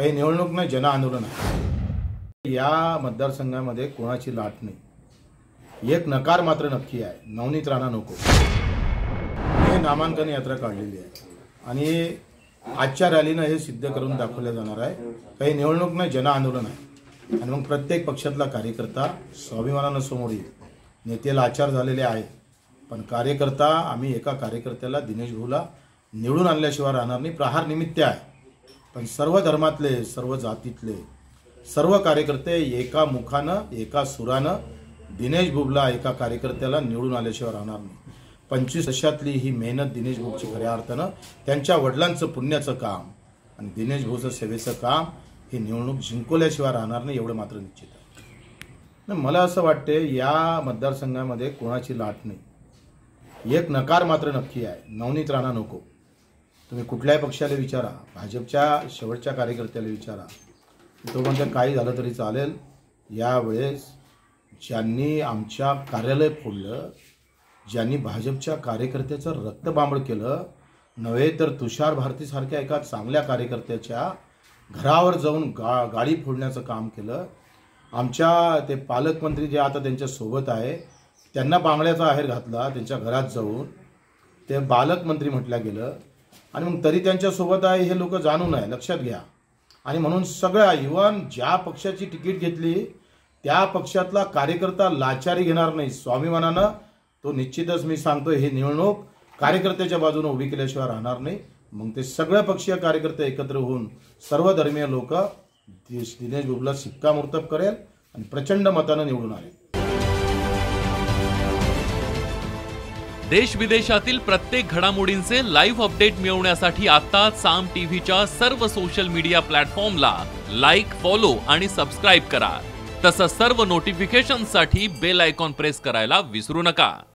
काही निवडणूक नाही, जन आंदोलन आहे। या मतदारसंघामध्ये कोणाची लाट नाही। एक नकार मात्र नक्की आहे, नवनीत राणा नको। हे नामांकन यात्रा काढलेली आहे आणि आजच्या रॅलीनं हे सिद्ध करून दाखवले जाणार आहे। काही निवडणूक नाही, जन आंदोलन आहे। आणि मग प्रत्येक पक्षातला कार्यकर्ता स्वाभिमानानं समोर येईल। नेते लाचार झालेले आहेत, पण कार्यकर्ता आम्ही एका कार्यकर्त्याला दिनेश भाऊला निवडून आणल्याशिवाय राहणार नाही। प्रहार निमित्त आहे, पण सर्व धर्मातले, सर्व जातीतले, सर्व कार्यकर्ते एका मुखानं, एका सुरानं दिनेश भाऊला, एका कार्यकर्त्याला निवडून आल्याशिवाय राहणार नाही। 25 वर्षातली ही मेहनत दिनेश भाऊची खऱ्या अर्थानं त्यांच्या वडिलांचं पुण्याचं काम आणि दिनेश भाऊचं सेवेचं काम हे निवडणूक जिंकवल्याशिवाय राहणार नाही, एवढं मात्र निश्चित आहे। मला असं वाटते या मतदारसंघामध्ये कोणाची लाट नाही। एक नकार मात्र नक्की आहे, नवनीत राणा नको। तुम्ही कुठल्याही पक्षाला विचारा, भाजपच्या शेवटच्या कार्यकर्त्याला विचारा, तो म्हणतो काही झालं तरी चालेल। यावेळेस ज्यांनी आमच्या कार्यालय फोडलं, ज्यांनी भाजपच्या कार्यकर्त्याचं रक्तबांबळ केलं, नव्हे तर तुषार भारतीसारख्या एका चांगल्या कार्यकर्त्याच्या घरावर जाऊन गाडी फोडण्याचं काम केलं। आमच्या ते पालकमंत्री जे आता त्यांच्या सोबत आहे, त्यांना बांगड्याचा आहेर घातला, त्यांच्या घरात जाऊन ते पालकमंत्री म्हटलं गेलं आणि मग तरी त्यांच्या सोबत आहे हे लोक जाणून आहे, लक्षात घ्या। आणि म्हणून सगळ्या इव्हन ज्या पक्षाची तिकीट घेतली त्या पक्षातला कार्यकर्ता लाचारी घेणार नाही, स्वाभिमानानं तो निश्चितच मी सांगतो हे निवडणूक कार्यकर्त्याच्या बाजूने उभी केल्याशिवाय राहणार नाही। मग ते सगळे पक्षीय कार्यकर्ते एकत्र होऊन सर्व धर्मीय लोक दिनेश भाऊला शिक्कामोर्तब करेल आणि प्रचंड मताने निवडून आले। देश विदेशातील प्रत्येक घडामोडींचे लाईव्ह अपडेट मिळवण्यासाठी आता साम टीव्हीच्या सर्व सोशल मीडिया प्लॅटफॉर्मला लाईक, फॉलो आणि सबस्क्राईब करा। तसंच सर्व नोटिफिकेशनसाठी बेल आयकॉन प्रेस करायला विसरू नका।